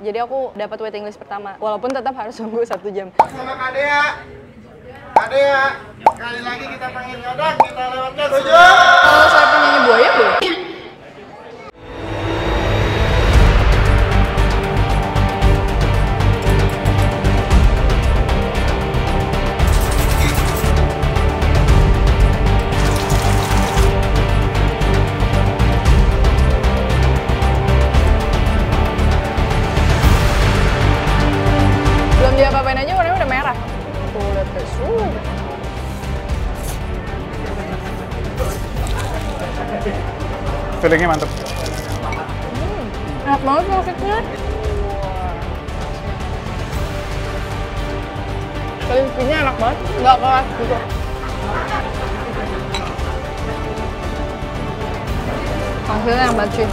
Jadi aku dapat waiting list pertama, walaupun tetap harus nunggu 1 jam. Sama Kak Dea. Kak Dea, sekali lagi kita panggil nyodak, kita lewatkan 7. Kalau saya penyanyi buaya boleh? Belum diapa-apain aja warnanya udah merah. Tuh, lihat guys. Feelingnya mantep. Enak banget musiknya. Crispy-nya enak banget, nggak keras gitu. Hasilnya enak banget sih.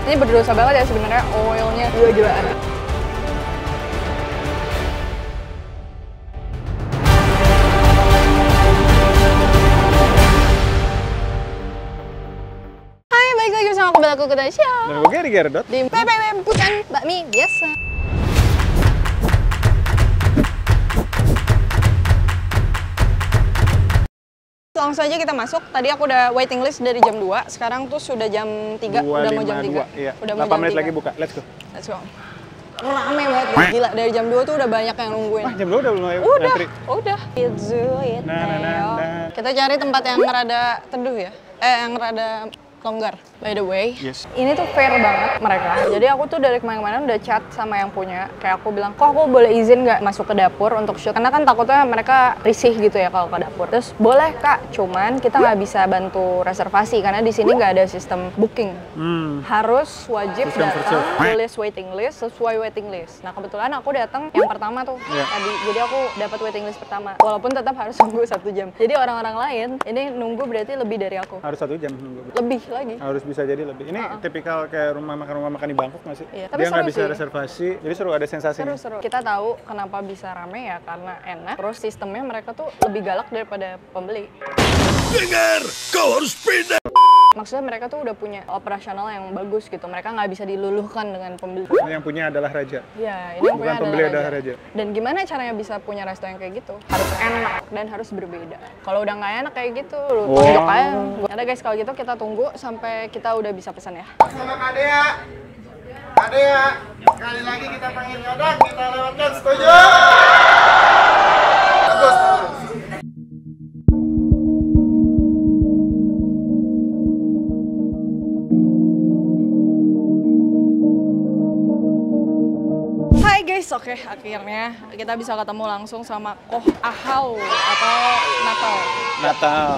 Ini berdosa banget ya sebenarnya, oilnya gila-gilaan. Kembali aku ke Tasya. Dan gue Gary Gerdot. Di PPW bukan bakmi biasa. Langsung aja kita masuk. Tadi aku udah waiting list dari jam 2. Sekarang tuh sudah jam 3. Udah mau jam 3. Iya. Udah mau 8 jam menit 3. lagi buka. Let's go. Let's go. Rame banget. Gila, dari jam 2 tuh udah banyak yang nungguin. Jam 2 udah mulai Udah, ngantri. udah. It's it. Nah. Kita cari tempat yang rada teduh ya. Yang rada longgar. By the way, Yes. ini tuh fair banget mereka. Jadi aku tuh dari kemarin-kemarin udah chat sama yang punya. Kayak aku bilang, kok aku boleh izin nggak masuk ke dapur untuk shoot? Karena kan takutnya mereka risih gitu ya kalau ke dapur. Terus boleh kak, cuman kita nggak bisa bantu reservasi karena di sini nggak ada sistem booking. Harus wajib Sistem datang, virtual. tulis waiting list sesuai waiting list. Nah kebetulan aku datang yang pertama tuh tadi. Jadi aku dapat waiting list pertama, walaupun tetap harus nunggu 1 jam. Jadi orang-orang lain ini nunggu berarti lebih dari aku. Harus 1 jam nunggu. Lebih lagi. Harus bisa jadi lebih. Ini tipikal kayak rumah makan di Bangkok nggak sih? Iya, tapi Dia nggak seru bisa sih. reservasi, jadi seru ada sensasinya. Seru-seru. Kita tahu kenapa bisa rame ya karena enak. Terus sistemnya mereka tuh lebih galak daripada pembeli. Dengar, kau harus pindah. Maksudnya mereka tuh udah punya operasional yang bagus gitu. Mereka nggak bisa diluluhkan dengan pembeli. Yang punya adalah raja. Ya, ini yang Bukan punya pembeli, adalah adalah raja. Dan gimana caranya bisa punya resto yang kayak gitu? Harus enak dan harus berbeda. Kalau udah nggak enak kayak gitu, lu tonjok aja. Ada guys, kalau gitu kita tunggu sampai kita udah bisa pesan ya. Sama Kak Dea. Kak Dea, sekali lagi kita panggil nyodak, kita lewatkan 7. Bagus. Hai guys, oke akhirnya kita bisa ketemu langsung sama Koh Ahau atau Natal. Natal.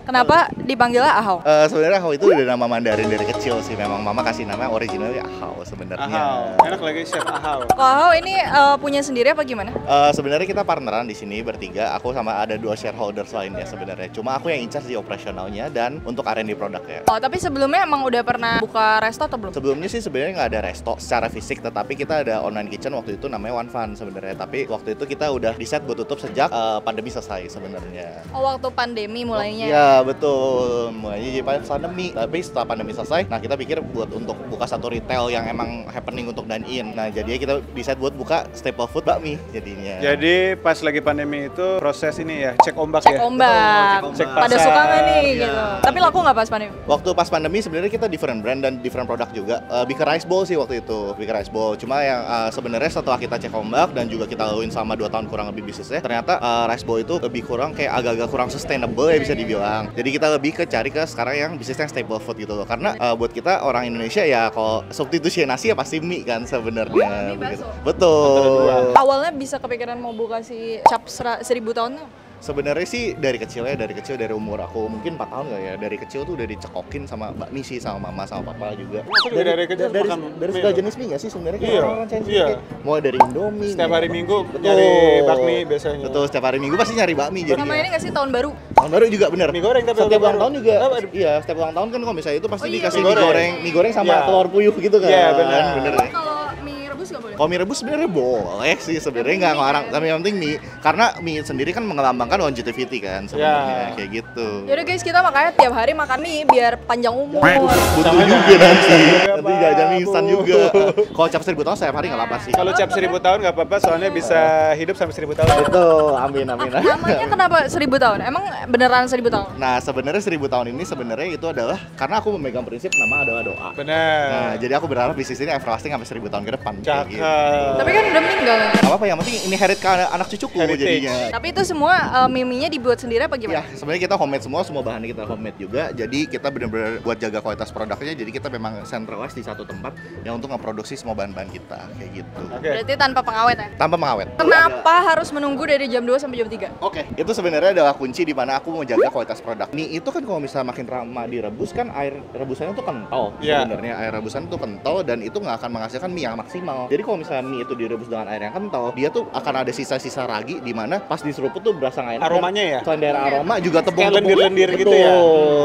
Kenapa dipanggilnya Ahau? Sebenarnya Ahau itu udah nama Mandarin dari kecil sih. Memang mama kasih nama originalnya Ahau sebenarnya. Ahau. Enak lagi chef Ahau. Koh Ahau ini punya sendiri apa gimana? Sebenarnya kita partneran di sini bertiga. Aku sama ada 2 shareholders lainnya sebenarnya. Cuma aku yang in charge di operasionalnya dan untuk R&D produknya. Oh, tapi sebelumnya emang udah pernah buka resto atau belum? Sebelumnya sih sebenarnya nggak ada resto secara fisik, tetapi kita ada online kitchen waktu itu namanya One Fun sebenarnya. Tapi waktu itu kita udah decide buat tutup sejak pandemi selesai sebenarnya. Oh, waktu pandemi mulainya. Ya betul, mulainya jadi pas pandemi. Tapi setelah pandemi selesai, nah kita pikir buat untuk buka satu retail yang emang happening untuk dine in. Nah jadinya kita decide buat buka staple food bakmi jadinya. Jadi pas lagi pandemi itu proses ini ya, cek ombak Cek ya. ombak. Cek Pada pasar. suka nggak nih Iya. gitu. Tapi laku nggak pas pandemi? Waktu pas pandemi sebenarnya kita different brand dan different produk juga. Bikin rice bowl sih waktu itu, bikin rice bowl. Cuma yang sebenarnya setelah kita cek ombak dan juga kita laluin selama 2 tahun kurang lebih bisnisnya, ternyata rice bowl itu lebih kurang kayak agak-agak kurang sustainable ya bisa dibilang. Jadi kita lebih ke cari ke sekarang yang bisnisnya staple food gitu loh. Karena buat kita orang Indonesia ya kalau substitusi nasi ya pasti mie kan sebenarnya. Begitu. Betul. Awalnya bisa kepikiran mau buka si cap 1000 tahun tuh? Sebenarnya sih dari kecil dari umur aku mungkin 4 tahun nggak ya, dari kecil tuh udah dicekokin sama bakmi sih sama mama sama papa juga. Aku juga dari kecil makan dari mie segala loh. jenis mie nggak sih sebenarnya? Iya, Orang Chinese iya. kayak mulai dari Indomie. Setiap hari Minggu Betul. nyari bakmi biasanya. Betul, setiap hari Minggu pasti nyari bakmi jadi. Sama ini nggak sih tahun baru? Tahun baru juga bener. Mie goreng tapi setiap tahun ulang baru. tahun juga. Apa? Iya, setiap ulang tahun kan kalau misalnya itu pasti Oh iya, dikasih mie goreng. mie goreng sama Iya. telur puyuh gitu kan. Iya, benar. Bener. Kalau mie rebus nggak boleh? Kalau mie rebus sebenarnya boleh sih, sebenarnya nggak ngelarang. Tapi yang penting mie, karena mie sendiri kan melambangkan longevity kan sebenarnya kayak gitu. Yaudah guys, kita makanya tiap hari makan mie biar panjang umur. Butuh juga nanti gak jadi instan juga. Kalau cap 1000 tahun setiap hari nggak apa sih. Kalau cap 1000 tahun nggak apa-apa, soalnya bisa hidup sampai 1000 tahun. Betul, amin. Namanya kenapa 1000 tahun? Emang beneran 1000 tahun? Nah, sebenarnya 1000 tahun ini sebenarnya itu adalah karena aku memegang prinsip nama adalah doa. Benar. Nah, jadi aku berharap bisnis ini everlasting sampai 1000 tahun ke depan. Kayak gitu. Tapi kan udah meninggal. Gak apa-apa, yang penting ini inherit ke anak cucuku jadinya. Tapi itu semua mie-nya dibuat sendiri apa gimana? Ya, sebenarnya kita homemade semua bahannya kita homemade juga. Jadi kita benar-benar buat jaga kualitas produknya. Jadi kita memang centralized di satu tempat yang untuk memproduksi semua bahan-bahan kita kayak gitu. Berarti tanpa pengawet ya? Tanpa mengawet. Kenapa harus menunggu dari jam 2 sampai jam 3? Oke, itu sebenarnya adalah kunci di mana aku mau jaga kualitas produk. Mie itu kan kalau misalnya makin lama direbus kan air rebusannya tuh kental. Sebenarnya air rebusan tuh kental dan itu nggak akan menghasilkan mie yang maksimal. Jadi kalau misalnya mie itu direbus dengan air yang kental, dia tuh akan ada sisa-sisa ragi di mana pas diseruput tuh berasa nggak enak. Aromanya ya? Selain dari aroma juga tepung-tepung. Lendir-lendir gitu ya?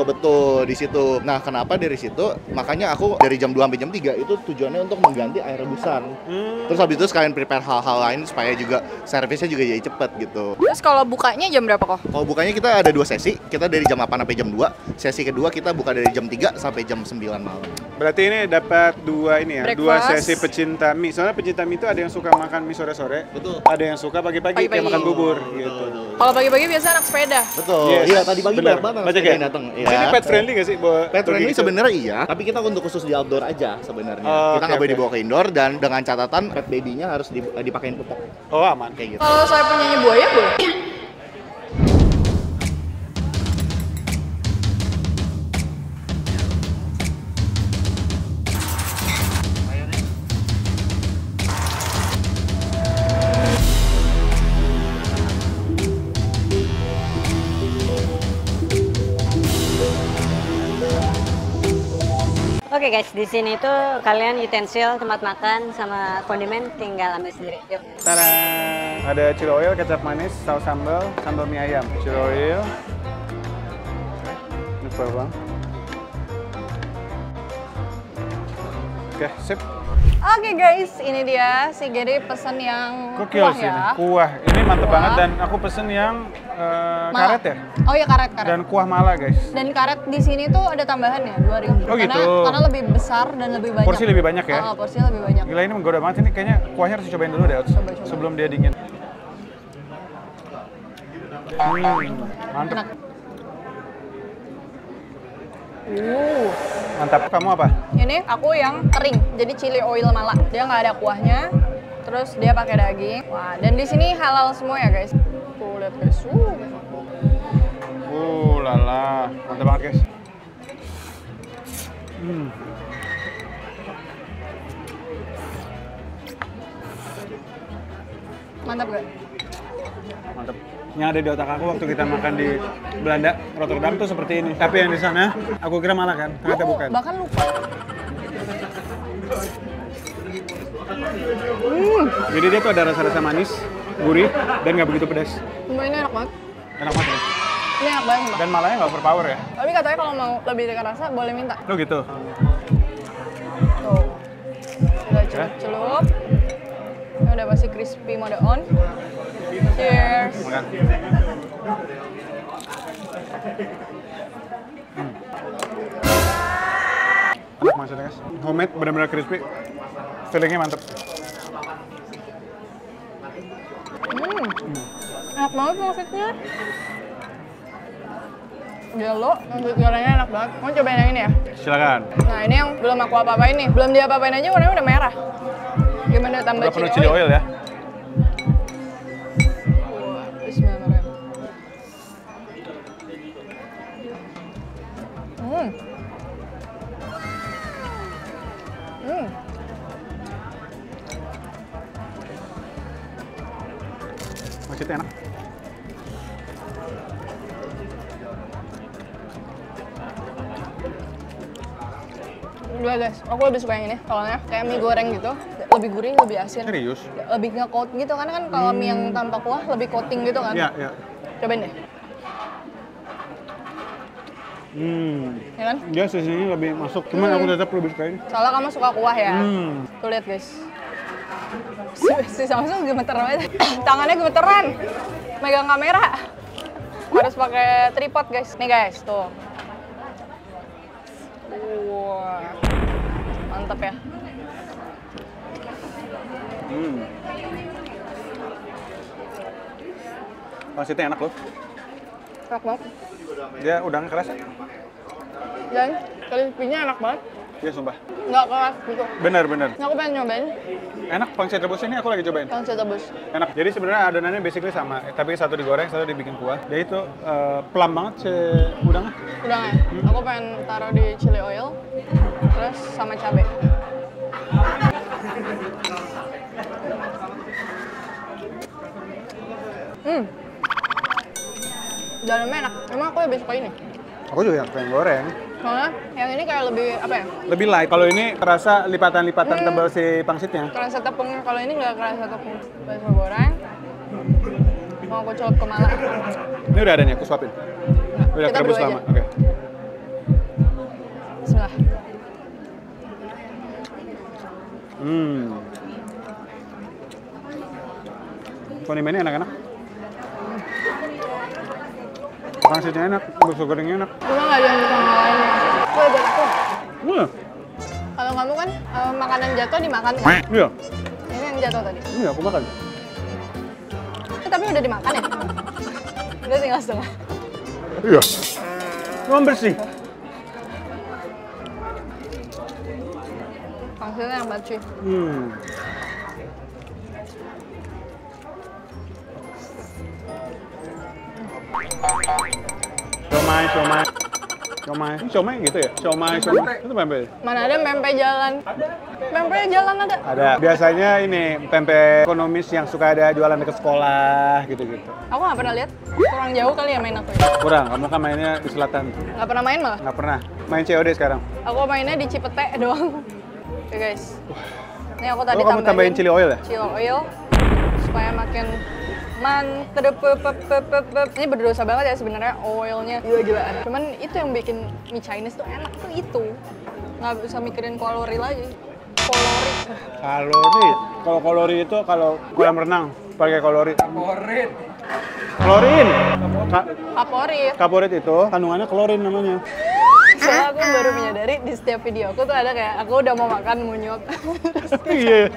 Betul, di situ. Nah, kenapa dari situ? Makanya aku dari jam 2 sampai jam 3 itu tujuannya untuk mengganti air rebusan. Terus habis itu sekalian prepare hal-hal lain supaya juga servisnya juga jadi cepet gitu. Terus kalau bukanya jam berapa kok? Kalau bukanya kita ada 2 sesi, kita dari jam 8 sampai jam 2. Sesi kedua kita buka dari jam 3 sampai jam 9 malam. Berarti ini dapat dua ini ya, dua Breakfast. sesi pecinta mie. Soalnya pecinta mie itu ada yang suka makan mie sore-sore, Betul. ada yang suka pagi-pagi kayak Pagi-pagi. makan bubur gitu. Kalau pagi-pagi biasa anak sepeda. Betul. Yes, Iya, tadi pagi bener. banyak banget Banyak yang ya? datang. Sini pet friendly nggak sih? Pet friendly Gitu? sebenarnya iya, tapi kita untuk khusus di outdoor aja sebenarnya. Oh, Kita nggak boleh dibawa ke indoor dan dengan catatan pet baby-nya harus dipakein pupuk Oh aman. kayak gitu. Kalau saya punyanya buaya boleh? Oke guys, di sini tuh kalian utensil, tempat makan, sama kondimen tinggal ambil sendiri. Yuk. Tada! Ada chili oil, kecap manis, saus sambal, sambal mie ayam. Chili oil. Ini bawang. Oke, sip. Oke guys, ini dia si Gede pesen yang Gokil kuah sih ya. ini. Kuah. Ini mantep Kuah. banget dan aku pesen yang Mala. karet ya. Oh iya karet. Dan kuah mala guys. Dan karet di sini tuh ada tambahan ya 2.000. Oh, gitu. Karena lebih besar dan lebih banyak. Porsi lebih banyak ya? Porsinya lebih banyak. Gila ini menggoda banget ini, kayaknya kuahnya harus dicobain dulu deh Coba. sebelum dia dingin. Mantap. Enak. Mantap. Kamu apa? Ini aku yang kering, jadi chili oil mala. Dia nggak ada kuahnya, terus dia pakai daging. Wah, dan di sini halal semua ya guys. Tuh lihat guys. Lala, mantap banget guys. Mantap gak? Mantap. Yang ada di otak aku waktu kita makan di Belanda, Rotterdam tuh seperti ini. Tapi yang di sana, aku kira malah kan, ternyata bukan. Bahkan lupa. Jadi dia tuh ada rasa-rasa manis, gurih, dan nggak begitu pedas. Sumpah ini enak banget. Enak banget ya? Ini enak banget. Mbak. Dan malahnya nggak overpower ya? Tapi katanya kalau mau lebih dekat rasa boleh minta. Lo gitu? Tuh. Kita celup. Ini udah masih crispy mode on. Cheers. Makan. Enak maksudnya guys. Homemade, benar-benar crispy. Fillingnya mantep. Enak banget maksudnya. Gelo, nugget gorengnya enak banget. Mau cobain yang ini ya? Silakan. Nah ini yang belum aku apa-apain nih. Belum diapa-apain aja warnanya udah merah. Gimana tambah Udah penuh chili oil ya? Wah, bismillahirrahmanirrahim. Masih enak. Dua guys, aku lebih suka yang ini. Soalnya kayak mie goreng gitu, lebih gurih, lebih asin. Serius? Lebih nge-coat gitu, karena kan kalau mie yang tanpa kuah lebih coating gitu kan. Iya, iya. Cobain deh. Ya kan? Dia sisinya lebih masuk, cuman aku tetap lebih suka ini. Soalnya kamu suka kuah ya. Tuh lihat guys. Si Samsung gemeter banget. Tangannya gemeteran. Megang kamera. Harus pakai tripod, guys. Nih, guys, tuh. Wah. Mantap ya. Pangsitnya enak loh. Enak banget. Dia udang keras ya? Dan crispy-nya enak banget. Iya, sumpah. Nggak keras gitu. Bener. Nah, aku pengen nyobain Enak, pangsit rebus ini aku lagi cobain. pangsit rebus. Enak. Jadi sebenarnya adonannya basically sama, tapi satu digoreng, satu dibikin kuah. Dia itu pelam banget si udangnya. Udangnya. Aku pengen taruh di chili oil, terus sama cabai. Dalamnya enak. Emang aku lebih suka ini. Aku juga yang pengen goreng. Soalnya yang ini kayak lebih apa ya? Lebih light. Kalau ini kerasa lipatan-lipatan tebal si pangsitnya. Kerasa tepungnya. Kalau ini nggak kerasa tepung. Bakso goreng. Mau aku celup ke Mala. Ini udah ada nih, aku suapin. Udah Kita kerebus berdua lama. aja. Oke. Bismillah. Kondimennya enak-enak. Pangsitnya enak, bakso gorengnya enak. Cuma nggak ada yang bisa ngalahin. Buat aku. Kalau kamu kan makanan jatuh dimakan kan? Iya, Ini yang jatuh tadi. iya aku makan. Tapi udah dimakan ya? Udah tinggal setengah. Iya. Cuma bersih. Pangsitnya yang banget cuy. Siomay gitu ya? Siomay. Itu pempek. Mana ada pempek jalan? Pempek jalan ada. Ada. Biasanya ini pempek ekonomis yang suka ada jualan dekat sekolah gitu-gitu. Aku nggak pernah lihat. Kurang jauh kali ya main aku ya? Kurang, kamu kan mainnya di selatan. Nggak pernah main malah. Nggak pernah. Main COD sekarang. Aku mainnya di Cipete doang. Oke guys. Ini aku tadi Kamu tambahin chili oil ya? Chili oil supaya makin mantep. Ini berdosa banget ya sebenarnya oilnya gila-gilaan. Cuman itu yang bikin mie Chinese tuh enak tuh itu. Nggak bisa mikirin kalori lagi. Kalori. Kalau kalori itu kalau kolam renang pakai kalori. Klorin. Kaporit itu kandungannya klorin namanya. Soalnya aku baru menyadari di setiap video aku tuh ada kayak aku udah mau makan munyok. Iya.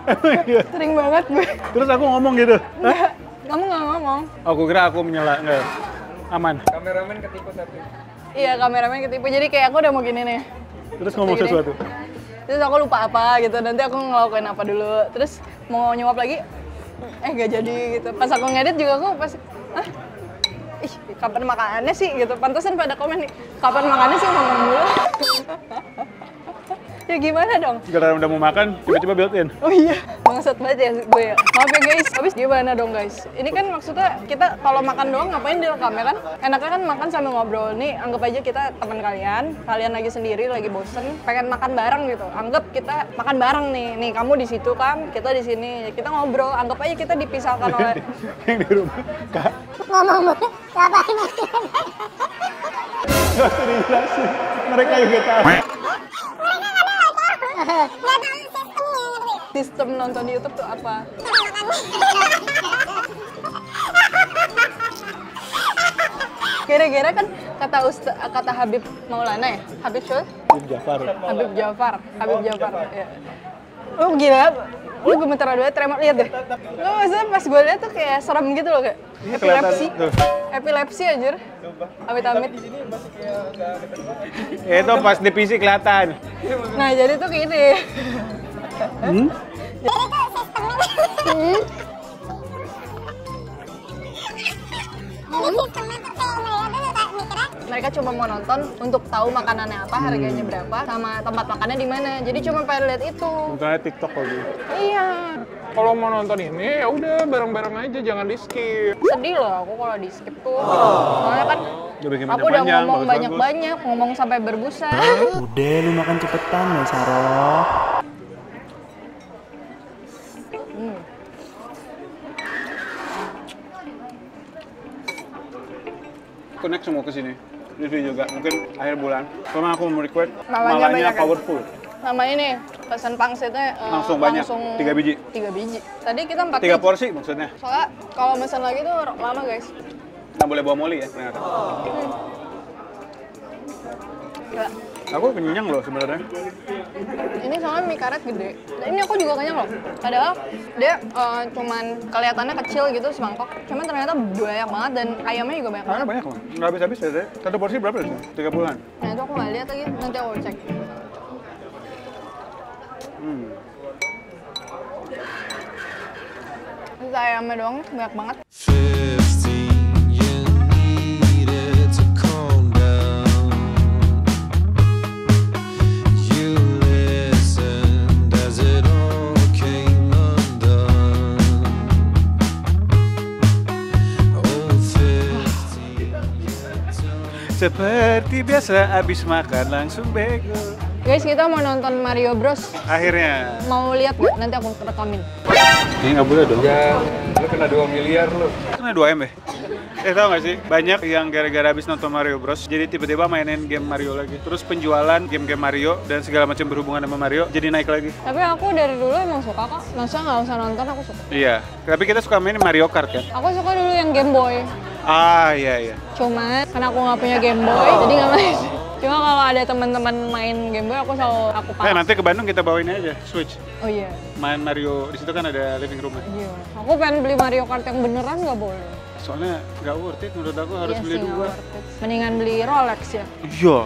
Sering banget gue. Terus aku ngomong gitu. Hah? Kamu nggak ngomong? Aku kira aku menyela, enggak. Aman. Kameramen ketipu tapi. Iya, kameramen ketipu. Jadi kayak aku udah mau gini nih. Terus ngomong Kayak gini. sesuatu. Terus aku lupa apa gitu. Nanti aku ngelakuin apa dulu. Terus mau nyuap lagi, nggak jadi gitu. Pas aku ngedit juga aku pas, ih kapan makanannya sih gitu. Pantesan pada komen nih, kapan makannya sih ngomong dulu. Ya gimana dong? Sekarang udah mau makan, tiba-tiba built-in. Oh iya, bangsat banget ya gue ya. Maaf ya guys, habis gimana dong guys? Ini kan maksudnya kita kalau makan doang ngapain direkam ya kan? Enaknya kan makan sambil ngobrol. Nih anggap aja kita teman kalian lagi sendiri, lagi bosen, pengen makan bareng gitu. Anggap kita makan bareng nih. Nih kamu di situ kan, kita di sini. Kita ngobrol, anggap aja kita dipisahkan oleh Yang di rumah, Kak. Ngomong ngapain? Gak usah dijelasin. Mereka juga tahu. sistem nonton YouTube tuh apa? Kira-kira kan kata Habib Maulana ya? Habib siapa? Habib Jafar. Ya. Lu gila, lu gemeteran banget, tremor, lihat deh. Lu maksudnya pas gue liat tuh kayak serem gitu loh, kayak epilepsi anjir. Amit-amit. Itu pas di PC kelihatan. Nah jadi tuh kayak gini. Mereka cuma mau nonton untuk tahu makanannya apa, harganya berapa, sama tempat makannya di mana. Jadi cuma pengen lihat itu. Misalnya TikTok lagi. Iya. Kalau mau nonton ini ya udah bareng-bareng aja, jangan di skip. Sedih loh aku kalau di skip tuh. Soalnya kan aku udah ngomong banyak-banyak, ngomong sampai berbusa. Udah, lu makan cepetan ya, Saroh. Aku next mau kesini. Review juga, mungkin akhir bulan. Karena aku mau request Malanya malanya banyak kan? powerful. Sama ini Pesan pangsitnya Langsung banyak, 3 biji. 3 biji. Tadi kita 4 3 biji. porsi maksudnya. Soalnya kalau pesan lagi tuh lama guys. Nggak boleh bawa moli ya ternyata. Gila. Aku kenyang loh sebenarnya. Ini soalnya mie karet gede. Dan ini aku juga kenyang loh. Padahal dia cuman kelihatannya kecil gitu semangkok. Cuman ternyata banyak banget dan ayamnya juga banyak Karena banget. banyak loh. Nggak habis-habis ya. Satu porsi berapa sih? 30-an. Nah itu aku nggak lihat lagi. Nanti aku cek. Ini ayamnya doang banyak banget. 15, you needed to calm down. You listened as it all came undone. Oh, 15. Seperti biasa, abis makan langsung bego. Guys, kita mau nonton Mario Bros. Akhirnya. Mau lihat nggak? Nanti aku rekamin. Ini nggak boleh dong. Ya, lu kena 2 miliar lu. Kena 2M ya? Tau gak sih? Banyak yang gara-gara habis nonton Mario Bros. Jadi tiba-tiba mainin game Mario lagi. Terus penjualan game-game Mario dan segala macam berhubungan sama Mario jadi naik lagi. Tapi aku dari dulu emang suka kok. Masa nggak usah nonton, aku suka. Iya. Tapi kita suka main Mario Kart kan? Aku suka dulu yang Game Boy. Ah iya. Cuman karena aku nggak punya Game Boy, jadi nggak main. Cuma kalau ada teman-teman main Game Boy, aku paham. Nanti ke Bandung kita bawain aja Switch. Oh iya. Main Mario di situ kan ada living room. Iya. Aku pengen beli Mario Kart yang beneran nggak boleh. Soalnya nggak worth it menurut aku harus Iya beli sih, nggak 2. worth it. Mendingan beli Rolex ya. Iya.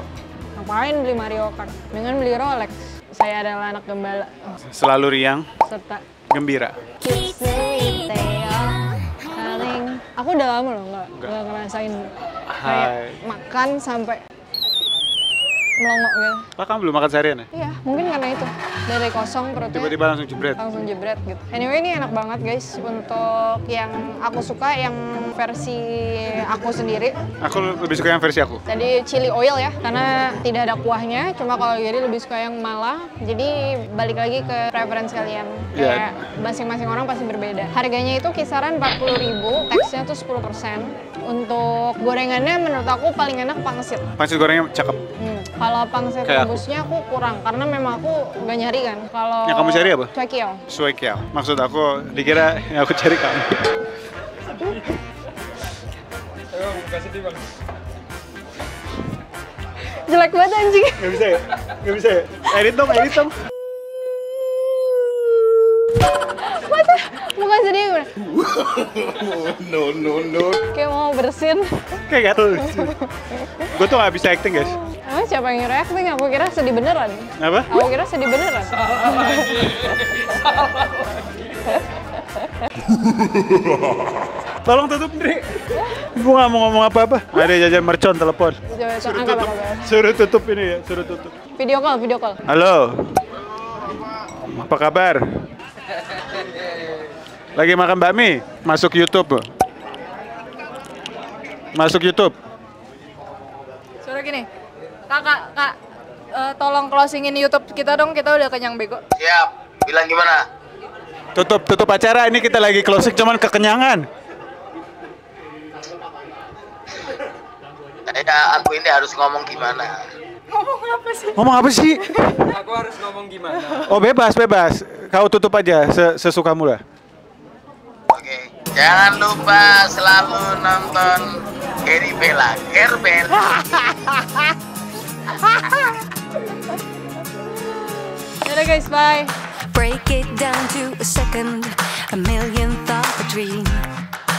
Ngapain beli Mario Kart? Mendingan beli Rolex. Saya adalah anak gembala. Selalu riang, Serta gembira. Aku udah lama loh nggak ngerasain kayak makan sampai melongo gitu. Pak, kamu belum makan seharian ya? Iya, mungkin karena itu. Dari kosong perutnya Tiba-tiba langsung jebret. langsung jebret gitu. Anyway, ini enak banget guys. Untuk yang aku suka, yang versi aku sendiri. Aku lebih suka yang versi aku. Tadi chili oil ya, karena tidak ada kuahnya. Cuma kalau jadi lebih suka yang malah. Jadi balik lagi ke preference kalian. Kayak masing-masing orang pasti berbeda. Harganya itu kisaran 40.000, taxnya tuh 10%. Untuk gorengannya menurut aku paling enak pangsit. Pangsit gorengnya cakep. Kalau pangsit Kayak aku. rebusnya aku kurang, karena memang aku nggak nyari kan. Kalau Yang kamu cari apa? Cuekiao. Suekiao. Maksud aku dikira yang aku cari kamu. Ayo, buka sedih bang. Jelek banget anjing. Nggak bisa ya? Nggak bisa ya? Edit dong. Mata, bukan sedih gue. No. Kayak mau bersin. Kayak gatel. Gue tuh nggak bisa acting guys. Emang siapa yang nyuruh acting? Aku kira sedih beneran. Apa? Aku kira sedih beneran. Tolong tutup, Ndri. Gue nggak mau ngomong apa-apa. Ada jajan mercon telepon. Coba angkat apa? Suruh tutup ini ya, suruh tutup. Video call. Halo. Apa kabar? Lagi makan bakmi? Masuk YouTube. Suruh gini. Kak, tolong closingin YouTube kita dong. Kita udah kenyang bego. Siap. Bilang gimana? Tutup acara, ini kita lagi closing cuman kekenyangan. Ya, aku ini harus ngomong gimana? Ngomong apa sih? Aku harus ngomong gimana? Oh bebas. Kau tutup aja sesukamu lah. Oke. Jangan lupa selalu nonton Gary Bella Gerber. Dadah guys, bye. Break it down to a second, a millionth of a dream.